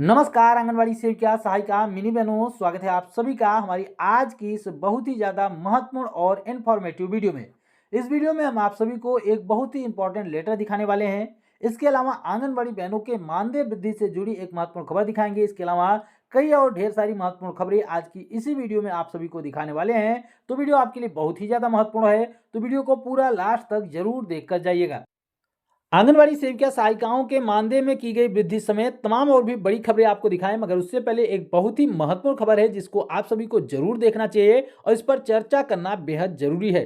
नमस्कार आंगनवाड़ी सेविका सहायिका मिनी बहनों, स्वागत है आप सभी का हमारी आज की इस बहुत ही ज़्यादा महत्वपूर्ण और इन्फॉर्मेटिव वीडियो में। इस वीडियो में हम आप सभी को एक बहुत ही इंपॉर्टेंट लेटर दिखाने वाले हैं। इसके अलावा आंगनवाड़ी बहनों के मानदेय वृद्धि से जुड़ी एक महत्वपूर्ण खबर दिखाएंगे। इसके अलावा कई और ढेर सारी महत्वपूर्ण खबरें आज की इसी वीडियो में आप सभी को दिखाने वाले हैं। तो वीडियो आपके लिए बहुत ही ज़्यादा महत्वपूर्ण है, तो वीडियो को पूरा लास्ट तक जरूर देख कर जाइएगा। आंगनवाड़ी सेविका सहायिकाओं के मानदेय में की गई वृद्धि समेत तमाम और भी बड़ी खबरें आपको दिखाएं, मगर उससे पहले एक बहुत ही महत्वपूर्ण खबर है जिसको आप सभी को जरूर देखना चाहिए और इस पर चर्चा करना बेहद जरूरी है।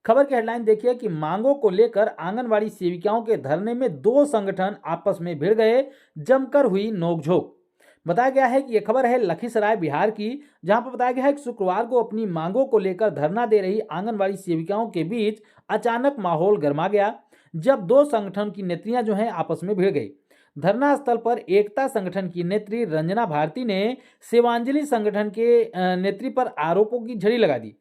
खबर की हेडलाइन देखिए कि मांगों को लेकर आंगनवाड़ी सेविकाओं के धरने में दो संगठन आपस में भिड़ गए, जमकर हुई नोकझोंक। बताया गया है कि यह खबर है लखीसराय बिहार की, जहां पर बताया गया है कि शुक्रवार को अपनी मांगों को लेकर धरना दे रही आंगनवाड़ी सेविकाओं के बीच अचानक माहौल गर्मा गया, जब दो संगठन की नेत्रियां जो हैं आपस में भिड़ गई। धरना स्थल पर एकता संगठन की नेत्री रंजना भारती ने सेवांजलि संगठन के नेत्री पर आरोपों की झड़ी लगा दी।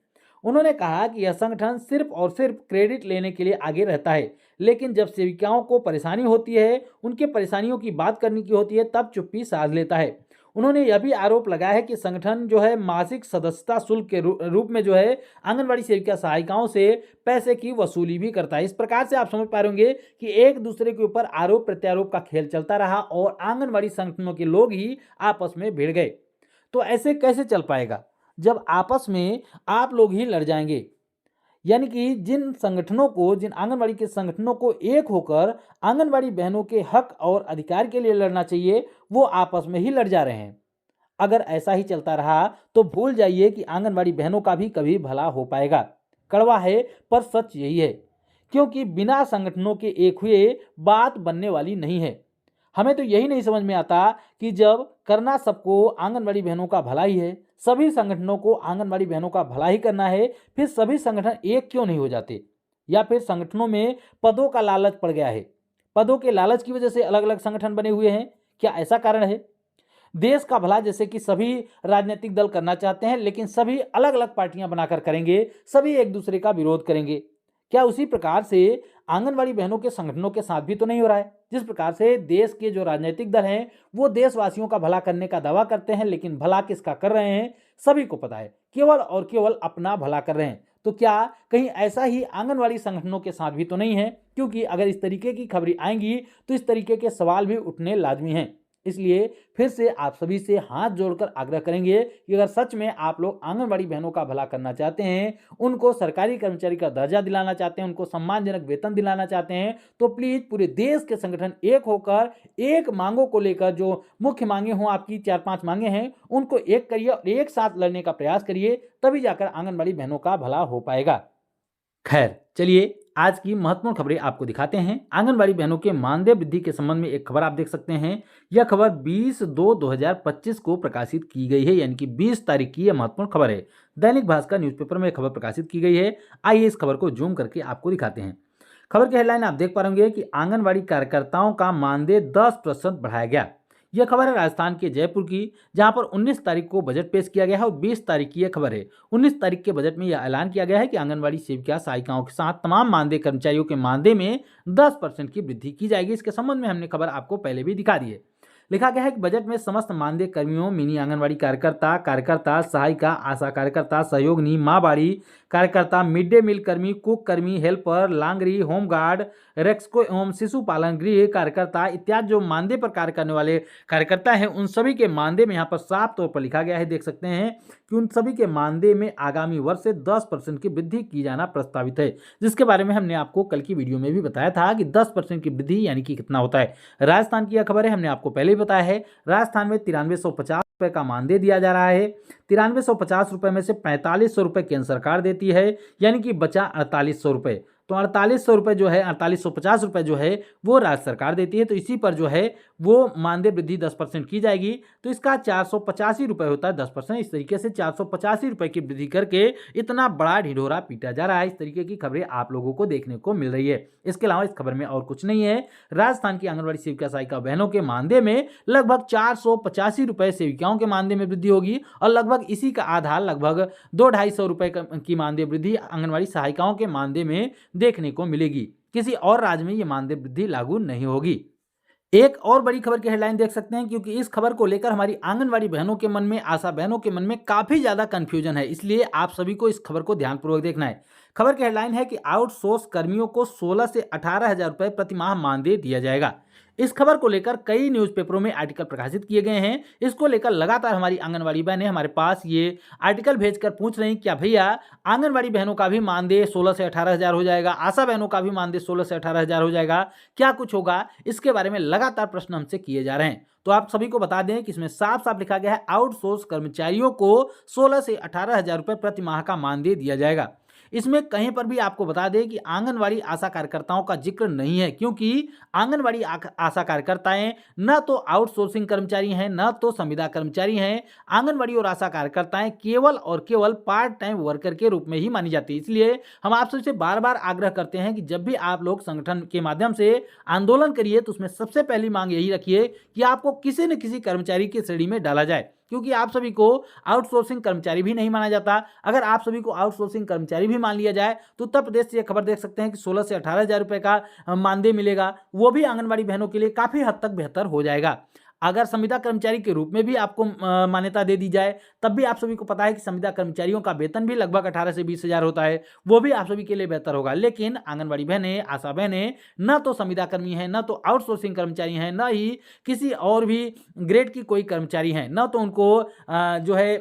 उन्होंने कहा कि यह संगठन सिर्फ और सिर्फ क्रेडिट लेने के लिए आगे रहता है, लेकिन जब सेविकाओं को परेशानी होती है, उनके परेशानियों की बात करने की होती है, तब चुप्पी साध लेता है। उन्होंने यह भी आरोप लगाया है कि संगठन जो है मासिक सदस्यता शुल्क के रूप में जो है आंगनवाड़ी सेविका सहायिकाओं से पैसे की वसूली भी करता है। इस प्रकार से आप समझ पा रहे होंगे कि एक दूसरे के ऊपर आरोप प्रत्यारोप का खेल चलता रहा और आंगनवाड़ी संगठनों के लोग ही आपस में भिड़ गए। तो ऐसे कैसे चल पाएगा जब आपस में आप लोग ही लड़ जाएंगे? यानी कि जिन आंगनवाड़ी के संगठनों को एक होकर आंगनवाड़ी बहनों के हक और अधिकार के लिए लड़ना चाहिए, वो आपस में ही लड़ जा रहे हैं। अगर ऐसा ही चलता रहा तो भूल जाइए कि आंगनवाड़ी बहनों का भी कभी भला हो पाएगा। कड़वा है पर सच यही है, क्योंकि बिना संगठनों के एक हुए बात बनने वाली नहीं है। हमें तो यही नहीं समझ में आता कि जब करना सबको आंगनवाड़ी बहनों का भला ही है, सभी संगठनों को आंगनवाड़ी बहनों का भला ही करना है, फिर सभी संगठन एक क्यों नहीं हो जाते? या फिर संगठनों में पदों का लालच पड़ गया है? पदों के लालच की वजह से अलग अलग संगठन बने हुए हैं, क्या ऐसा कारण है? देश का भला जैसे कि सभी राजनीतिक दल करना चाहते हैं, लेकिन सभी अलग अलग पार्टियां बनाकर करेंगे, सभी एक दूसरे का विरोध करेंगे। क्या उसी प्रकार से आंगनवाड़ी बहनों के संगठनों के साथ भी तो नहीं हो रहा है? जिस प्रकार से देश के जो राजनीतिक दल हैं वो देशवासियों का भला करने का दावा करते हैं, लेकिन भला किसका कर रहे हैं सभी को पता है, केवल और केवल अपना भला कर रहे हैं। तो क्या कहीं ऐसा ही आंगनवाड़ी संगठनों के साथ भी तो नहीं है? क्योंकि अगर इस तरीके की खबरें आएंगी तो इस तरीके के सवाल भी उठने लाजमी हैं। इसलिए फिर से आप सभी से हाथ जोड़कर आग्रह करेंगे कि अगर सच में आप लोग आंगनवाड़ी बहनों का भला करना चाहते हैं, उनको सरकारी कर्मचारी का दर्जा दिलाना चाहते हैं, उनको सम्मानजनक वेतन दिलाना चाहते हैं, तो प्लीज पूरे देश के संगठन एक होकर एक मांगों को लेकर, जो मुख्य मांगे हों, आपकी 4-5 मांगे हैं, उनको एक करिए और एक साथ लड़ने का प्रयास करिए, तभी जाकर आंगनवाड़ी बहनों का भला हो पाएगा। खैर चलिए आज की महत्वपूर्ण खबरें आपको दिखाते हैं। आंगनबाड़ी बहनों के मानदेय वृद्धि के संबंध में एक खबर आप देख सकते हैं। यह खबर 20/2/2025 को प्रकाशित की गई है, यानी कि 20 तारीख की यह महत्वपूर्ण खबर है। दैनिक भास्कर न्यूज़पेपर में खबर प्रकाशित की गई है। आइए इस खबर को जूम करके आपको दिखाते हैं। खबर की हेडलाइन आप देख पा रहे होंगे कि आंगनबाड़ी कार्यकर्ताओं का मानदेय 10% बढ़ाया गया। यह खबर है राजस्थान के जयपुर की, जहां पर 19 तारीख को बजट पेश किया गया है और 20 तारीख की यह खबर है। 19 तारीख के बजट में यह ऐलान किया गया है कि आंगनबाड़ी सेविका सहायिकाओं के साथ तमाम मानदेय कर्मचारियों के मानदेय में 10% की वृद्धि की जाएगी। इसके संबंध में हमने खबर आपको पहले भी दिखा दी है। लिखा गया है कि बजट में समस्त मानदेय कर्मियों, मिनी आंगनबाड़ी कार्यकर्ता, सहायिका, आशा कार्यकर्ता, सहयोगिनी, माँ बाड़ी कार्यकर्ता, मिड डे मील कर्मी, कुक कर्मी, हेल्पर, लांगरी, होमगार्ड, रेक्सको एवं शिशु पालन गृह कार्यकर्ता इत्यादि जो मानदेय पर कार्य करने वाले कार्यकर्ता हैं, उन सभी के मानदेय में यहाँ पर साफ तौर पर लिखा गया है, देख सकते हैं कि उन सभी के मानदेय में आगामी वर्ष से 10% की वृद्धि की जाना प्रस्तावित है, जिसके बारे में हमने आपको कल की वीडियो में भी बताया था कि 10% की वृद्धि यानी कि कितना होता है। राजस्थान की यह खबर है, हमने आपको पहले ही बताया है। राजस्थान में 9350 रुपए का मानदेय दिया जा रहा है। 9350 रुपए में से 4500 रुपए केंद्र सरकार देती है, यानी कि बचा 4800 रुपए। तो 4800 रुपए जो है, 4850 रुपए जो है वो राज्य सरकार देती है। तो इसी पर जो है वो मानदेय वृद्धि 10% की जाएगी। तो इसका 485 रुपए होता है 10%। इस तरीके से 485 रुपए की वृद्धि करके इतना बड़ा ढिढोरा पीटा जा रहा है। इस तरीके की खबरें आप लोगों को देखने को मिल रही है। इसके अलावा इस खबर में और कुछ नहीं है। राजस्थान की आंगनबाड़ी सेविका सहायिका बहनों के मानदेय में लगभग 485 रुपए सेविकाओं के मानदेय में वृद्धि होगी और लगभग इसी का आधार लगभग 200-250 रुपए की मानदेय वृद्धि आंगनबाड़ी सहायिकाओं के मानदेय में देखने को मिलेगी। किसी और राज्य में ये मानदेय वृद्धि लागू नहीं होगी। एक और बड़ी खबर की हेडलाइन देख सकते हैं, क्योंकि इस खबर को लेकर हमारी आंगनवाड़ी बहनों के मन में, आशा बहनों के मन में काफी ज्यादा कंफ्यूजन है, इसलिए आप सभी को इस खबर को ध्यानपूर्वक देखना है। खबर की हेडलाइन है कि आउटसोर्स कर्मियों को 16 से 18,000 रुपए प्रति माह मानदेय दिया जाएगा। इस खबर को लेकर कई न्यूज़पेपरों में आर्टिकल प्रकाशित किए गए हैं। इसको लेकर लगातार हमारी आंगनवाड़ी बहनें हमारे पास ये आर्टिकल भेजकर पूछ रही क्या भैया आंगनवाड़ी बहनों का भी मानदेय 16 से 18,000 हो जाएगा, आशा बहनों का भी मानदेय 16 से 18,000 हो जाएगा, क्या कुछ होगा? इसके बारे में लगातार प्रश्न हमसे किए जा रहे हैं। तो आप सभी को बता दें कि इसमें साफ साफ लिखा गया है आउटसोर्स कर्मचारियों को 16 से 18,000 रुपए प्रति माह का मानदेय दिया जाएगा। इसमें कहीं पर भी आपको बता दें कि आंगनवाड़ी आशा कार्यकर्ताओं का जिक्र नहीं है, क्योंकि आंगनवाड़ी आशा कार्यकर्ताएं न तो आउटसोर्सिंग कर्मचारी हैं, न तो संविदा कर्मचारी हैं। आंगनवाड़ी और आशा कार्यकर्ताएं केवल और केवल पार्ट टाइम वर्कर के रूप में ही मानी जाती है। इसलिए हम आप सबसे बार बार आग्रह करते हैं कि जब भी आप लोग संगठन के माध्यम से आंदोलन करिए तो उसमें सबसे पहली मांग यही रखिए कि आपको किसी न किसी कर्मचारी की श्रेणी में डाला जाए, क्योंकि आप सभी को आउटसोर्सिंग कर्मचारी भी नहीं माना जाता। अगर आप सभी को आउटसोर्सिंग कर्मचारी भी मान लिया जाए तो उत्तर प्रदेश से यह खबर देख सकते हैं कि 16 से 18,000 रुपए का मानदेय मिलेगा, वो भी आंगनबाड़ी बहनों के लिए काफी हद तक बेहतर हो जाएगा। अगर संविदा कर्मचारी के रूप में भी आपको मान्यता दे दी जाए, तब भी आप सभी को पता है कि संविदा कर्मचारियों का वेतन भी लगभग 18 से 20,000 होता है, वो भी आप सभी के लिए बेहतर होगा। लेकिन आंगनबाड़ी बहनें, आशा बहनें न तो संविदा कर्मी हैं, न तो आउटसोर्सिंग कर्मचारी हैं, न ही किसी और भी ग्रेड की कोई कर्मचारी हैं, न तो उनको जो है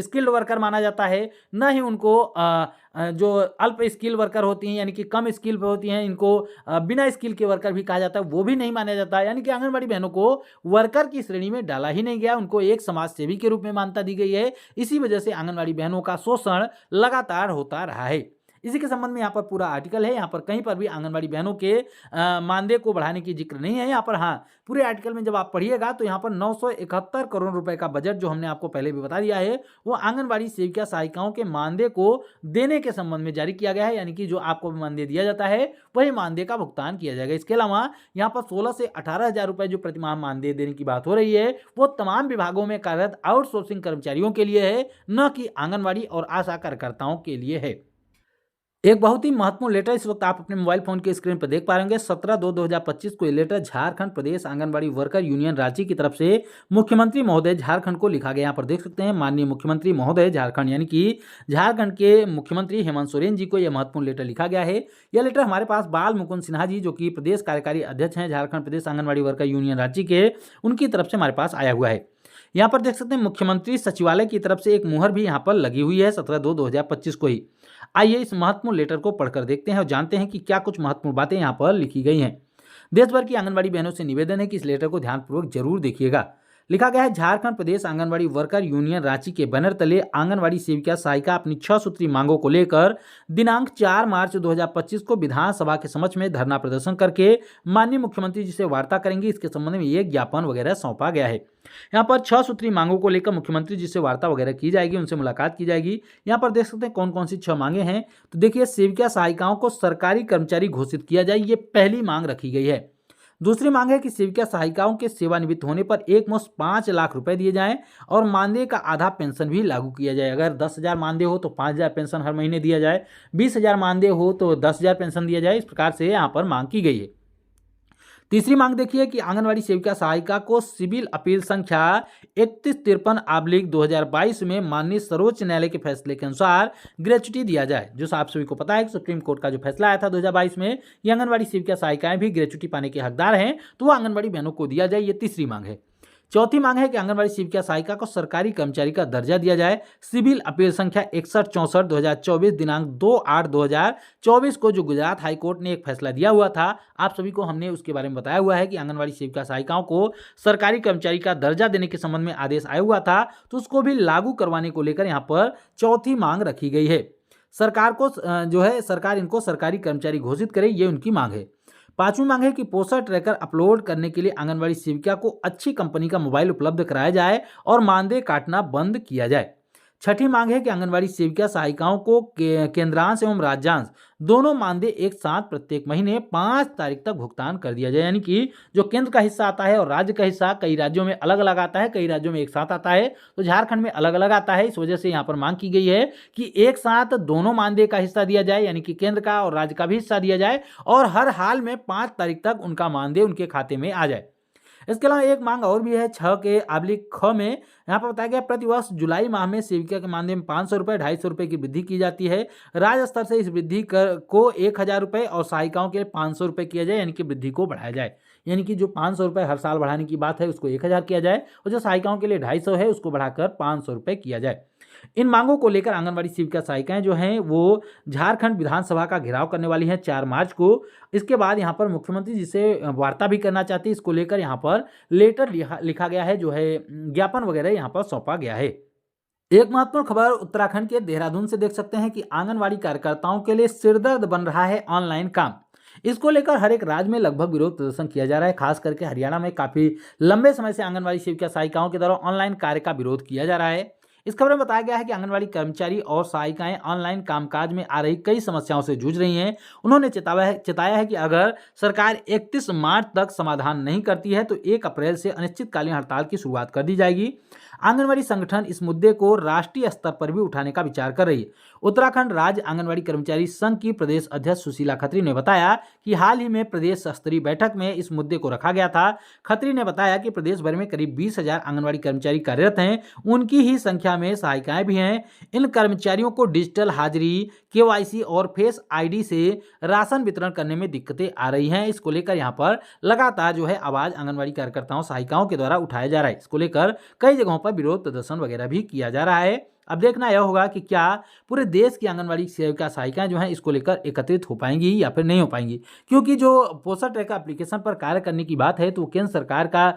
स्किल्ड वर्कर माना जाता है, न ही उनको जो अल्प स्किल वर्कर होती हैं यानी कि कम स्किल पे होती हैं, इनको बिना स्किल के वर्कर भी कहा जाता है, वो भी नहीं माना जाता। यानी कि आंगनबाड़ी बहनों को वर्कर की श्रेणी में डाला ही नहीं गया, उनको एक समाज सेवी के रूप में मान्यता दी गई है। इसी वजह से आंगनबाड़ी बहनों का शोषण लगातार होता रहा है। इसी के संबंध में यहाँ पर पूरा आर्टिकल है, यहाँ पर कहीं पर भी आंगनबाड़ी बहनों के मानदेय को बढ़ाने की जिक्र नहीं है। यहाँ पर हाँ, पूरे आर्टिकल में जब आप पढ़िएगा तो यहाँ पर 971 करोड़ रुपए का बजट, जो हमने आपको पहले भी बता दिया है, वो आंगनबाड़ी सेविका सहायिकाओं के मानदेय को देने के संबंध में जारी किया गया है। यानी कि जो आपको मानदेय दिया जाता है वही मानदेय का भुगतान किया जाएगा। इसके अलावा यहाँ पर 16 से 18,000 रुपए जो प्रतिमाह मानदेय देने की बात हो रही है, वो तमाम विभागों में कार्यरत आउटसोर्सिंग कर्मचारियों के लिए है, न कि आंगनबाड़ी और आशा कार्यकर्ताओं के लिए है। एक बहुत ही महत्वपूर्ण लेटर इस वक्त आप अपने मोबाइल फोन के स्क्रीन पर देख पा रहे 17/2/2025 को ये लेटर झारखंड प्रदेश आंगनबाड़ी वर्कर यूनियन रांची की तरफ से मुख्यमंत्री महोदय झारखंड को लिखा गया। यहाँ पर देख सकते हैं माननीय मुख्यमंत्री महोदय झारखंड यानी कि झारखंड के मुख्यमंत्री हेमंत सोरेन जी को यह महत्वपूर्ण लेटर लिखा गया है। यह लेटर हमारे पास बाल मुकुंद सिन्हा जी, जो कि प्रदेश कार्यकारी अध्यक्ष हैं झारखंड प्रदेश आंगनबाड़ी वर्कर यूनियन रांची के, उनकी तरफ से हमारे पास आया हुआ है। यहाँ पर देख सकते हैं मुख्यमंत्री सचिवालय की तरफ से एक मुहर भी यहाँ पर लगी हुई है 17/2/2025 को ही। आइए इस महत्वपूर्ण लेटर को पढ़कर देखते हैं और जानते हैं कि क्या कुछ महत्वपूर्ण बातें यहाँ पर लिखी गई हैं। देश भर की आंगनबाड़ी बहनों से निवेदन है कि इस लेटर को ध्यानपूर्वक जरूर देखिएगा। लिखा गया है, झारखंड प्रदेश आंगनबाड़ी वर्कर यूनियन रांची के बैनर तले आंगनबाड़ी सेविका सहायिका अपनी 6 सूत्री मांगों को लेकर दिनांक 4 मार्च 2025 को विधानसभा के समक्ष में धरना प्रदर्शन करके माननीय मुख्यमंत्री जी से वार्ता करेंगे। इसके संबंध में ये ज्ञापन वगैरह सौंपा गया है। यहाँ पर 6 सूत्री मांगों को लेकर मुख्यमंत्री जी से वार्ता वगैरह की जाएगी, उनसे मुलाकात की जाएगी। यहाँ पर देख सकते हैं कौन कौन सी 6 मांगे हैं। तो देखिए, सेविका सहायिकाओं को सरकारी कर्मचारी घोषित किया जाए, ये पहली मांग रखी गई है। दूसरी मांग है कि सेविका सहायिकाओं के सेवानिवृत्त होने पर एक मुश्त 5 लाख रुपए दिए जाएं और मानदेय का आधा पेंशन भी लागू किया जाए। अगर 10,000 मानदेय हो तो 5,000 पेंशन हर महीने दिया जाए, 20,000 मानदेय हो तो 10,000 पेंशन दिया जाए। इस प्रकार से यहाँ पर मांग की गई है। तीसरी मांग देखिए कि आंगनबाड़ी सेविका सहायिका को सिविल अपील संख्या 3153/2022 में माननीय सर्वोच्च न्यायालय के फैसले के अनुसार ग्रेच्युटी दिया जाए। जो आप सभी को पता है कि सुप्रीम कोर्ट का जो फैसला आया था 2022 में, ये आंगनबाड़ी सेविका सहायिकाएं भी ग्रेच्युटी पाने के हकदार हैं, तो वो आंगनबाड़ी बहनों को दिया जाए। ये तीसरी मांग है। चौथी मांग है कि आंगनबाड़ी सेविका सहायिका को सरकारी कर्मचारी का दर्जा दिया जाए। सिविल अपील संख्या 6164/2024 दिनांक 2/8/2024 को जो गुजरात हाईकोर्ट ने एक फैसला दिया हुआ था, आप सभी को हमने उसके बारे में बताया हुआ है कि आंगनबाड़ी सेविका सहायिकाओं को सरकारी कर्मचारी का दर्जा देने के संबंध में आदेश आया हुआ था, तो उसको भी लागू करवाने को लेकर यहाँ पर चौथी मांग रखी गई है। सरकार को जो है सरकार इनको सरकारी कर्मचारी घोषित करे, ये उनकी मांग है। पांचवी मांग है कि पोस्टर ट्रैकर अपलोड करने के लिए आंगनबाड़ी सेविका को अच्छी कंपनी का मोबाइल उपलब्ध कराया जाए और मानदेय काटना बंद किया जाए। छठी मांग है कि आंगनबाड़ी सेविका सहायिकाओं को केंद्रांश एवं राज्यांश दोनों मानदेय एक साथ प्रत्येक महीने 5 तारीख तक भुगतान कर दिया जाए। यानी कि जो केंद्र का हिस्सा आता है और राज्य का हिस्सा कई राज्यों में अलग अलग आता है, कई राज्यों में एक साथ आता है, तो झारखंड में अलग अलग आता है। इस वजह से यहाँ पर मांग की गई है कि एक साथ दोनों मानदेय का हिस्सा दिया जाए, यानी कि केंद्र का और राज्य का भी हिस्सा दिया जाए और हर हाल में 5 तारीख तक उनका मानदेय उनके खाते में आ जाए। इसके अलावा एक मांग और भी है 6 में। यहाँ पर बताया गया प्रतिवर्ष जुलाई माह में सेविका के मानदेय में 500 रुपये 250 रुपये की वृद्धि की जाती है। राज्य स्तर से इस वृद्धि को 1000 रुपये और सहायिकाओं के लिए 500 रुपये किया जाए, यानी कि वृद्धि को बढ़ाया जाए। यानी कि जो 500 रुपये हर साल बढ़ाने की बात है उसको 1000 किया जाए और जो सहायिकाओं के लिए 250 है उसको बढ़ाकर 500 रुपये किया जाए। इन मांगों को लेकर आंगनबाड़ी सेविका सहायिकाएं जो हैं वो झारखंड विधानसभा का घेराव करने वाली हैं 4 मार्च को। इसके बाद यहाँ पर मुख्यमंत्री जी से वार्ता भी करना चाहती है। इसको लेकर यहाँ पर लेटर लिखा गया है, जो है ज्ञापन वगैरह यहाँ पर सौंपा गया है। एक महत्वपूर्ण खबर उत्तराखंड के देहरादून से देख सकते हैं कि आंगनबाड़ी कार्यकर्ताओं के लिए सिरदर्द बन रहा है ऑनलाइन काम। इसको लेकर हर एक राज्य में लगभग विरोध प्रदर्शन किया जा रहा है। खास करके हरियाणा में काफी लंबे समय से आंगनबाड़ी सेविका सहायिकाओं के द्वारा ऑनलाइन कार्य का विरोध किया जा रहा है। इस खबर में बताया गया है कि आंगनबाड़ी कर्मचारी और सहायिकाएं ऑनलाइन कामकाज में आ रही कई समस्याओं से जूझ रही हैं। उन्होंने चेताया है कि अगर सरकार 31 मार्च तक समाधान नहीं करती है तो 1 अप्रैल से अनिश्चितकालीन हड़ताल की शुरुआत कर दी जाएगी। आंगनबाड़ी संगठन इस मुद्दे को राष्ट्रीय स्तर पर भी उठाने का विचार कर रही है। उत्तराखंड राज्य आंगनबाड़ी कर्मचारी संघ की प्रदेश अध्यक्ष सुशीला खत्री ने बताया कि हाल ही में प्रदेश स्तरीय बैठक में इस मुद्दे को रखा गया था। खत्री ने बताया कि प्रदेश भर में करीब 20,000 आंगनबाड़ी कर्मचारी कार्यरत हैं, उनकी ही संख्या में सहायिकाएं भी हैं। इन कर्मचारियों को डिजिटल हाजिरी, केवाईसी और फेस आईडी से राशन वितरण करने में दिक्कतें आ रही हैं। इसको लेकर यहाँ पर लगातार जो है आवाज आंगनबाड़ी कार्यकर्ताओं सहायिकाओं के द्वारा उठाया जा रहा है। इसको लेकर कई जगहों पर विरोध प्रदर्शन वगैरह भी किया जा रहा है। अब देखना यह होगा कि क्या पूरे देश की आंगनबाड़ी सेविका सहायिकाएं जो हैं इसको लेकर एकत्रित हो पाएंगी या फिर नहीं हो पाएंगी, क्योंकि जो पोस्टर ट्रैकर एप्लीकेशन पर कार्य करने की बात है तो केंद्र सरकार का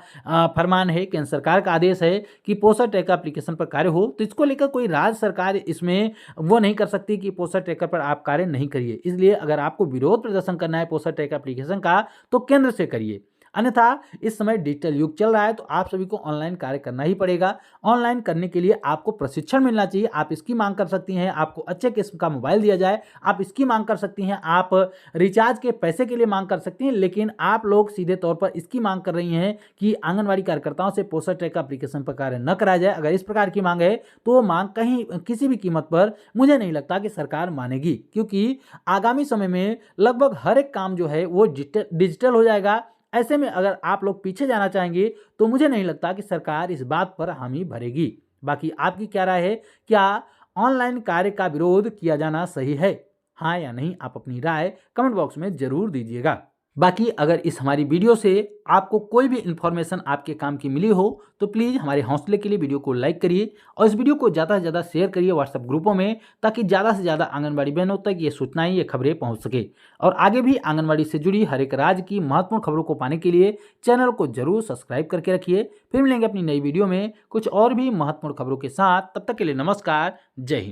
फरमान है, केंद्र सरकार का आदेश है कि पोस्टर ट्रैकर एप्लीकेशन पर कार्य हो। तो इसको लेकर कोई राज्य सरकार इसमें वो नहीं कर सकती कि पोस्टर ट्रैकर पर आप कार्य नहीं करिए। इसलिए अगर आपको विरोध प्रदर्शन करना है पोस्टर ट्रैकर एप्लीकेशन का तो केंद्र से करिए, अन्यथा इस समय डिजिटल युग चल रहा है तो आप सभी को ऑनलाइन कार्य करना ही पड़ेगा। ऑनलाइन करने के लिए आपको प्रशिक्षण मिलना चाहिए। आप इसकी मांग कर सकती हैं, आपको अच्छे किस्म का मोबाइल दिया जाए, आप इसकी मांग कर सकती हैं, आप रिचार्ज के पैसे के लिए मांग कर सकती हैं। लेकिन आप लोग सीधे तौर पर इसकी मांग कर रही हैं कि आंगनबाड़ी कार्यकर्ताओं से पोस्टर ट्रैकर एप्लीकेशन पर कार्य न कराया जाए। अगर इस प्रकार की मांग है तो वो मांग कहीं किसी भी कीमत पर मुझे नहीं लगता कि सरकार मानेगी, क्योंकि आगामी समय में लगभग हर एक काम जो है वो डिजिटल हो जाएगा। ऐसे में अगर आप लोग पीछे जाना चाहेंगे तो मुझे नहीं लगता कि सरकार इस बात पर हामी भरेगी। बाकी आपकी क्या राय है, क्या ऑनलाइन कार्य का विरोध किया जाना सही है, हाँ या नहीं? आप अपनी राय कमेंट बॉक्स में जरूर दीजिएगा। बाकी अगर इस हमारी वीडियो से आपको कोई भी इन्फॉर्मेशन आपके काम की मिली हो तो प्लीज़ हमारे हौसले के लिए वीडियो को लाइक करिए और इस वीडियो को ज़्यादा से ज़्यादा शेयर करिए व्हाट्सएप ग्रुपों में, ताकि ज़्यादा से ज़्यादा आंगनबाड़ी बहनों तक ये सूचनाएं, ये खबरें पहुंच सके। और आगे भी आंगनबाड़ी से जुड़ी हर एक राज्य की महत्वपूर्ण खबरों को पाने के लिए चैनल को जरूर सब्सक्राइब करके रखिए। फिर मिलेंगे अपनी नई वीडियो में कुछ और भी महत्वपूर्ण खबरों के साथ। तब तक के लिए नमस्कार, जय हिंद।